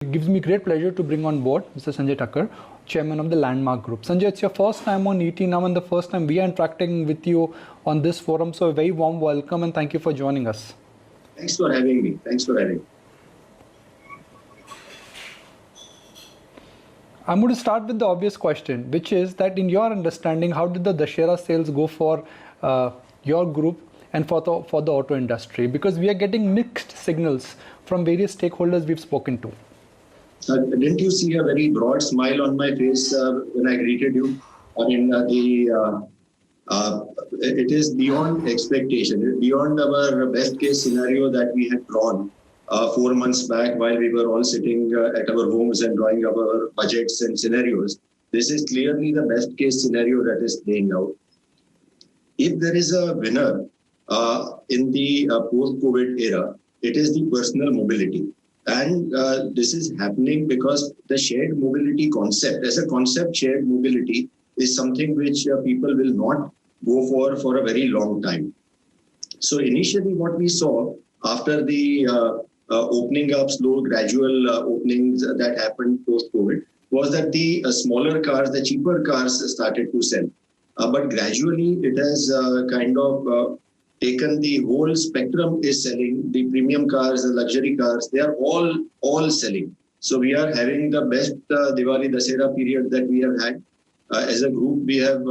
It gives me great pleasure to bring on board Mr. Sanjay Thakker, Chairman of the Landmark Group. Sanjay, it's your first time on ET now and the first time we are interacting with you on this forum. So a very warm welcome and thank you for joining us. Thanks for having me. I'm going to start with the obvious question, which is that in your understanding, how did the Dussehra sales go for your group and for the auto industry? Because we are getting mixed signals from various stakeholders we've spoken to. Didn't you see a very broad smile on my face when I greeted you? I mean, it is beyond expectation, beyond our best case scenario that we had drawn 4 months back while we were all sitting at our homes and drawing our budgets and scenarios. This is clearly the best case scenario that is playing out. If there is a winner in the post-COVID era, it is the personal mobility. And this is happening because the shared mobility concept, as a concept, shared mobility is something which people will not go for a very long time. So initially what we saw after the opening up, slow, gradual openings that happened post-COVID was that the smaller cars, the cheaper cars started to sell. But gradually it has kind of taken the whole spectrum is selling. The premium cars, the luxury cars, they are all selling. So we are having the best Diwali Dussehra period that we have had. As a group, we have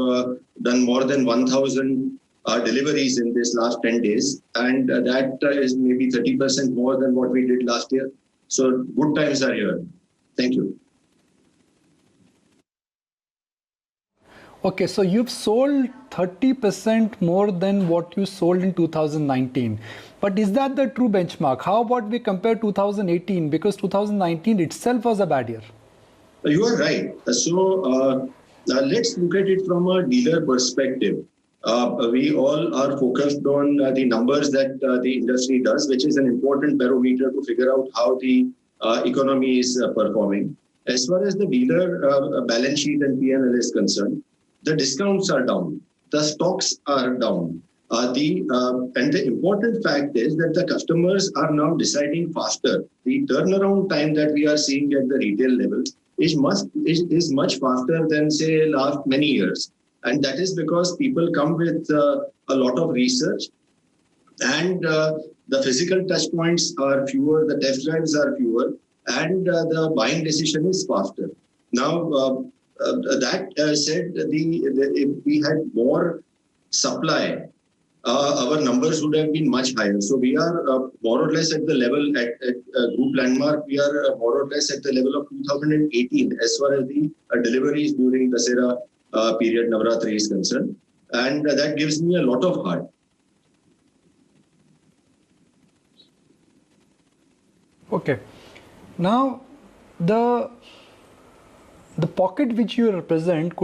done more than 1,000 deliveries in this last 10 days. And that is maybe 30% more than what we did last year. So good times are here. Thank you. Okay, so you've sold 30% more than what you sold in 2019. But is that the true benchmark? How about we compare 2018? Because 2019 itself was a bad year. You are right. So let's look at it from a dealer perspective. We all are focused on the numbers that the industry does, which is an important barometer to figure out how the economy is performing. As far as the dealer balance sheet and P&L is concerned, the discounts are down, the stocks are down. And the important fact is that the customers are now deciding faster. The turnaround time that we are seeing at the retail level is much faster than, say, last many years. And that is because people come with a lot of research and the physical touch points are fewer, the test drives are fewer, and the buying decision is faster. Now, that said, if we had more supply, our numbers would have been much higher. So we are more or less at the level at Group Landmark, we are more or less at the level of 2018 as far as the deliveries during Dussehra period, Navratri is concerned. And that gives me a lot of heart. Okay. Now, the pocket which you represent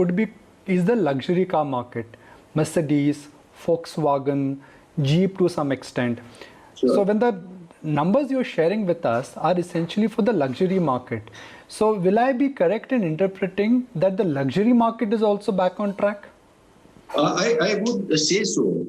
is the luxury car market. Mercedes, Volkswagen, Jeep to some extent. Sure. So when the numbers you're sharing with us are essentially for the luxury market. So will I be correct in interpreting that the luxury market is also back on track? I would say so.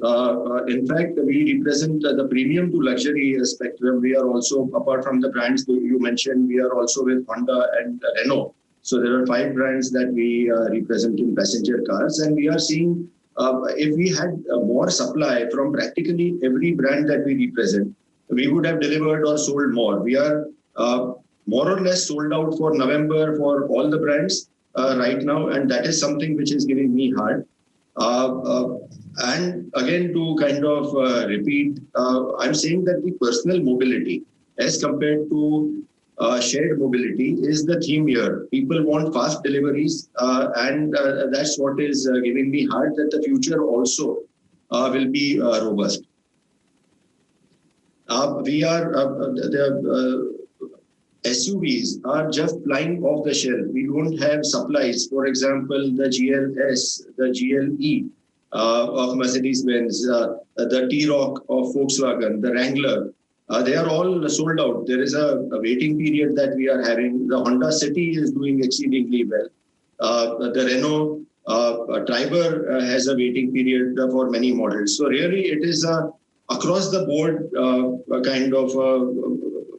In fact, we represent the premium to luxury spectrum. We are also, apart from the brands that you mentioned, we are also with Honda and Renault. So there are 5 brands that we represent in passenger cars, and we are seeing if we had more supply from practically every brand that we represent, we would have delivered or sold more. We are more or less sold out for November for all the brands right now, and that is something which is giving me heart. And again, to kind of repeat, I'm saying that the personal mobility as compared to shared mobility is the theme here. People want fast deliveries, and that's what is giving me heart that the future also will be robust. The SUVs are just flying off the shelf. We don't have supplies. For example, the GLS, the GLE of Mercedes-Benz, the T-Roc of Volkswagen, the Wrangler. They are all sold out. There is a waiting period that we are having. The Honda City is doing exceedingly well. The Renault Triber has a waiting period for many models. So really it is a across the board kind of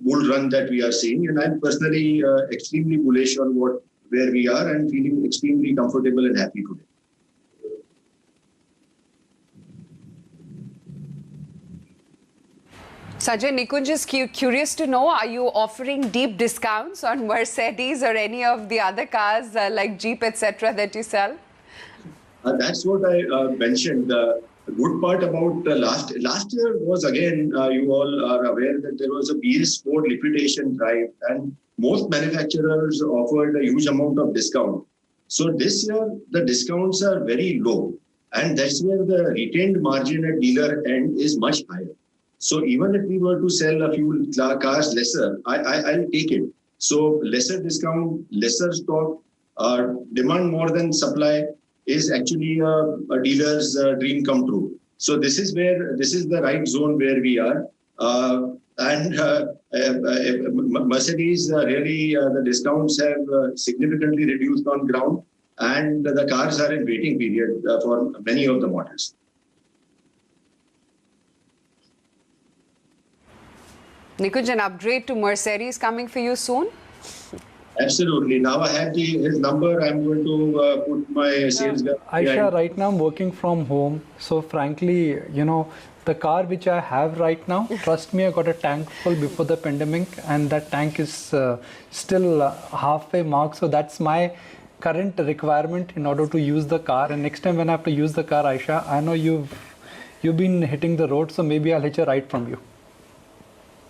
bull run that we are seeing, and I'm personally extremely bullish on where we are and feeling extremely comfortable and happy today. Sanjay, Nikunj is curious to know, are you offering deep discounts on Mercedes or any of the other cars like Jeep, etc. that you sell? That's what I mentioned. The good part about last year was, again, you all are aware that there was a BS4 liquidation drive and most manufacturers offered a huge amount of discount. So this year, the discounts are very low. And that's where the retained margin at dealer end is much higher. So even if we were to sell a few cars lesser, I'll take it. So lesser discount, lesser stock, demand more than supply is actually a dealer's dream come true. So this is the right zone where we are. Mercedes really, the discounts have significantly reduced on ground, and the cars are in waiting period for many of the models. Nikunj, an upgrade to Mercedes coming for you soon? Absolutely. Now I have his number. I'm going to put my sales guy. Aisha, right now I'm working from home. So frankly, the car which I have right now, trust me, I got a tank full before the pandemic, and that tank is still halfway mark. So that's my current requirement in order to use the car. And next time when I have to use the car, Aisha, I know you've been hitting the road, so maybe I'll hitch a ride from you.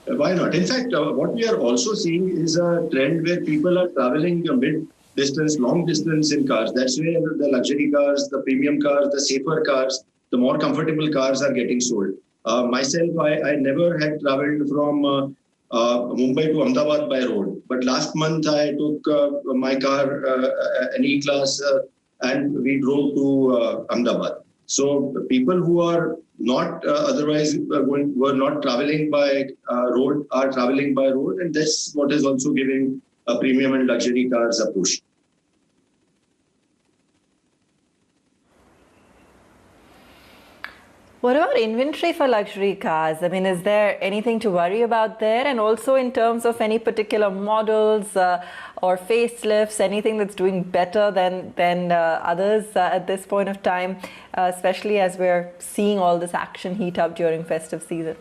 Why not? In fact, what we are also seeing is a trend where people are traveling mid-distance, long distance in cars. That's where the luxury cars, the premium cars, the safer cars, the more comfortable cars are getting sold. Myself, I never had traveled from Mumbai to Ahmedabad by road. But last month, I took my car, an E-Class, and we drove to Ahmedabad. So people who are not otherwise were not traveling by road are traveling by road, and that's what is also giving premium and luxury cars a push. What about inventory for luxury cars? I mean, is there anything to worry about there? And also in terms of any particular models or facelifts, anything that's doing better than others at this point of time, especially as we're seeing all this action heat up during festive season?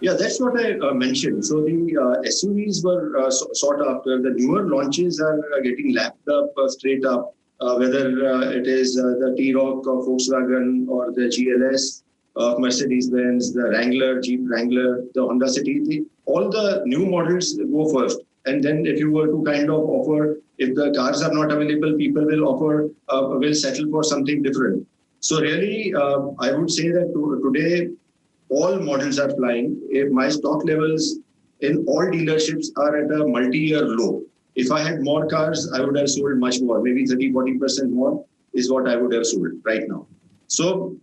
Yeah, that's what I mentioned. So the SUVs were sought after. The newer launches are getting lapped up straight up, whether it is the T-Roc of Volkswagen or the GLS of Mercedes-Benz, the Wrangler, Jeep Wrangler, the Honda City. All the new models go first. And then if you were to kind of offer, if the cars are not available, people will settle for something different. So really, I would say that today, all models are flying. If my stock levels in all dealerships are at a multi-year low. If I had more cars, I would have sold much more. Maybe 30-40% more is what I would have sold right now. So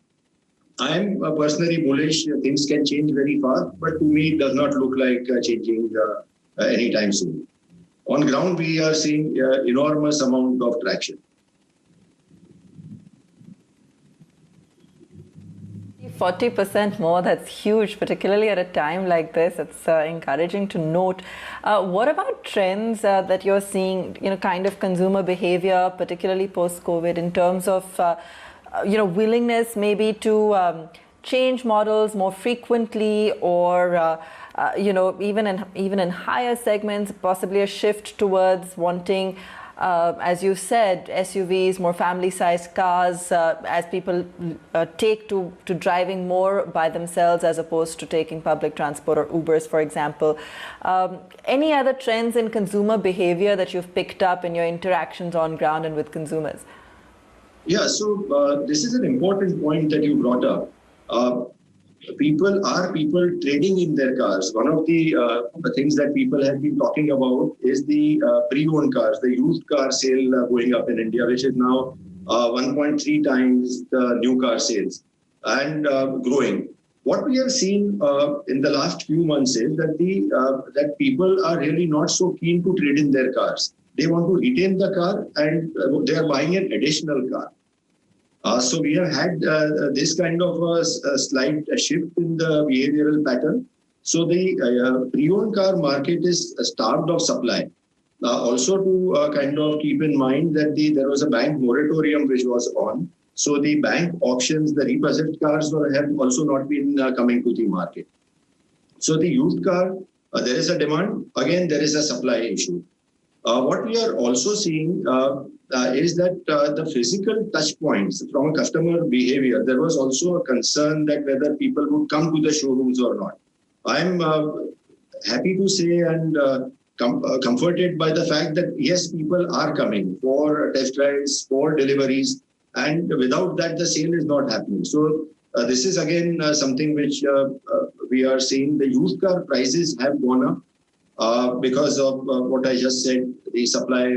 I'm personally bullish. Things can change very fast, but to me, it does not look like changing anytime soon. On ground, we are seeing enormous amount of traction. 40% more, that's huge, particularly at a time like this. It's encouraging to note. What about trends that you're seeing, kind of consumer behavior, particularly post-COVID, in terms of willingness maybe to change models more frequently, or even in higher segments, possibly a shift towards wanting, as you said, SUVs, more family-sized cars, as people take to driving more by themselves as opposed to taking public transport or Ubers, for example. Any other trends in consumer behavior that you've picked up in your interactions on ground and with consumers? Yeah, so this is an important point that you brought up. People trading in their cars. One of the things that people have been talking about is the pre-owned cars, the used car sale going up in India, which is now 1.3 times the new car sales and growing. What we have seen in the last few months is that that people are really not so keen to trade in their cars. They want to retain the car and they are buying an additional car. So we have had this kind of a slight shift in the behavioral pattern. So the pre-owned car market is starved of supply. Also to kind of keep in mind that there was a bank moratorium which was on. So the bank auctions, the repossessed cars have also not been coming to the market. So the used car, there is a demand. Again, there is a supply issue. What we are also seeing is that the physical touch points from a customer behavior, there was also a concern that whether people would come to the showrooms or not. I'm happy to say and comforted by the fact that yes, people are coming for test drives, for deliveries, and without that, the sale is not happening. So this is again something which we are seeing. The used car prices have gone up because of what I just said, the supply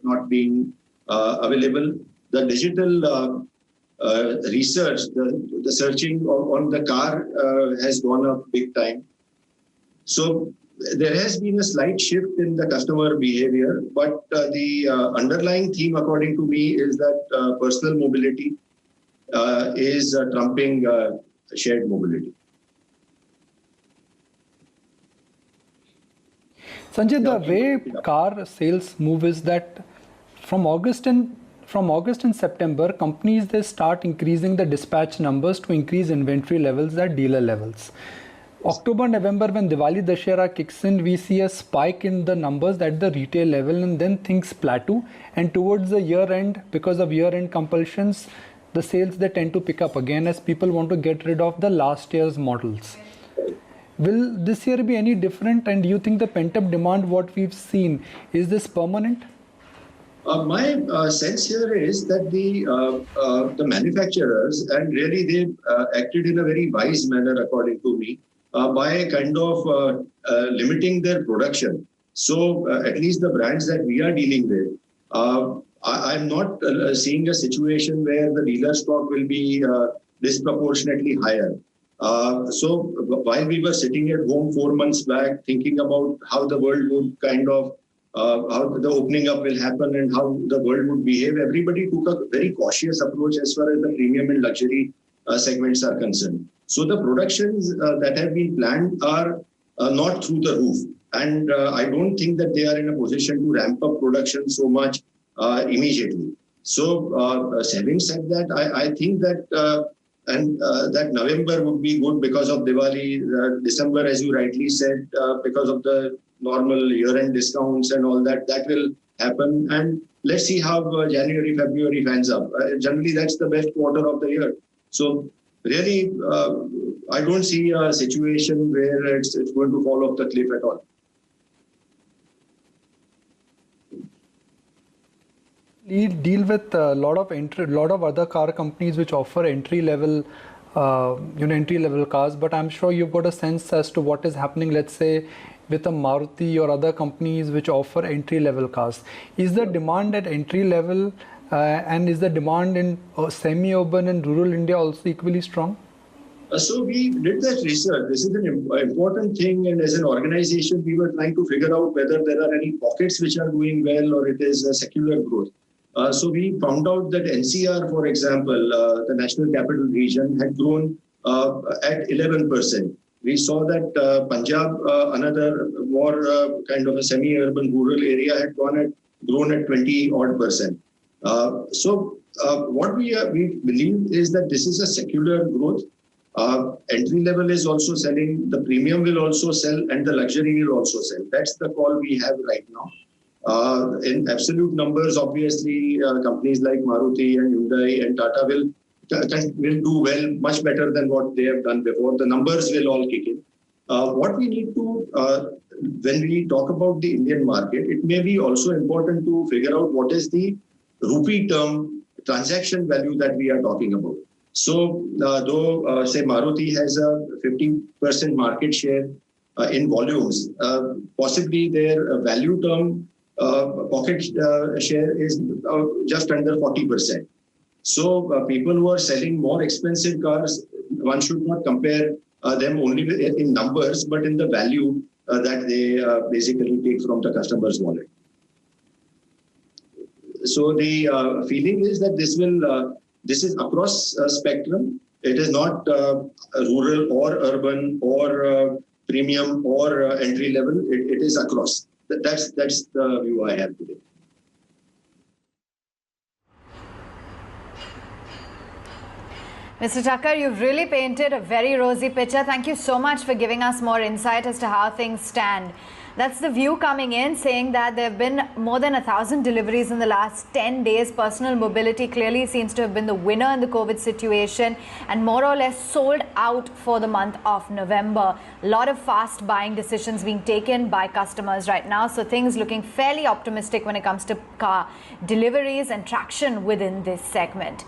not being available. The digital research, the searching on the car has gone up big time. So there has been a slight shift in the customer behavior, but the underlying theme, according to me, is that personal mobility is trumping shared mobility. Sanjay, the way car sales move is that from August and September, companies, they start increasing the dispatch numbers to increase inventory levels at dealer levels. October, November, when Diwali Dussehra kicks in, we see a spike in the numbers at the retail level, and then things plateau. And towards the year end, because of year end compulsions, the sales, they tend to pick up again as people want to get rid of the last year's models. Will this year be any different? And do you think the pent-up demand, what we've seen, is this permanent? My sense here is that the manufacturers, and really they acted in a very wise manner, according to me, by kind of limiting their production. So at least the brands that we are dealing with, I'm not seeing a situation where the dealer stock will be disproportionately higher. So while we were sitting at home 4 months back, thinking about how the world would kind of, how the opening up will happen and how the world would behave, everybody took a very cautious approach as far as the premium and luxury segments are concerned. So the productions that have been planned are not through the roof. And I don't think that they are in a position to ramp up production so much immediately. So having said that, I think that that November would be good because of Diwali. December, as you rightly said, because of the normal year-end discounts and all that, that will happen. And let's see how January, February pans up. Generally, that's the best quarter of the year. So really, I don't see a situation where it's going to fall off the cliff at all. We deal with a lot of other car companies which offer entry level cars, but I'm sure you've got a sense as to what is happening, let's say, with a Maruti or other companies which offer entry level cars. Is the demand at entry level and is the demand in semi-urban and rural India also equally strong? So we did that research. This is an important thing, and as an organization, we were trying to figure out whether there are any pockets which are doing well or it is a secular growth. So we found out that NCR, for example, the National Capital Region, had grown at 11%. We saw that Punjab, another more kind of a semi-urban rural area, had grown at 20-odd%. So what we believe is that this is a secular growth. Entry level is also selling, the premium will also sell, and the luxury will also sell. That's the call we have right now. In absolute numbers, obviously, companies like Maruti and Hyundai and Tata will do well, much better than what they have done before. The numbers will all kick in. What we need to, when we talk about the Indian market, it may be also important to figure out what is the rupee term transaction value that we are talking about. So, though, say, Maruti has a 50% market share in volumes, possibly their value term pocket share is just under 40%. So, people who are selling more expensive cars, one should not compare them only in numbers, but in the value that they basically take from the customer's wallet. So, the feeling is that this is across spectrum. It is not rural or urban or premium or entry level. It is across. That's the view I have today. Mr. Thakker, you've really painted a very rosy picture. Thank you so much for giving us more insight as to how things stand. That's the view coming in, saying that there have been more than 1,000 deliveries in the last 10 days. Personal mobility clearly seems to have been the winner in the COVID situation and more or less sold out for the month of November. A lot of fast buying decisions being taken by customers right now. So things looking fairly optimistic when it comes to car deliveries and traction within this segment.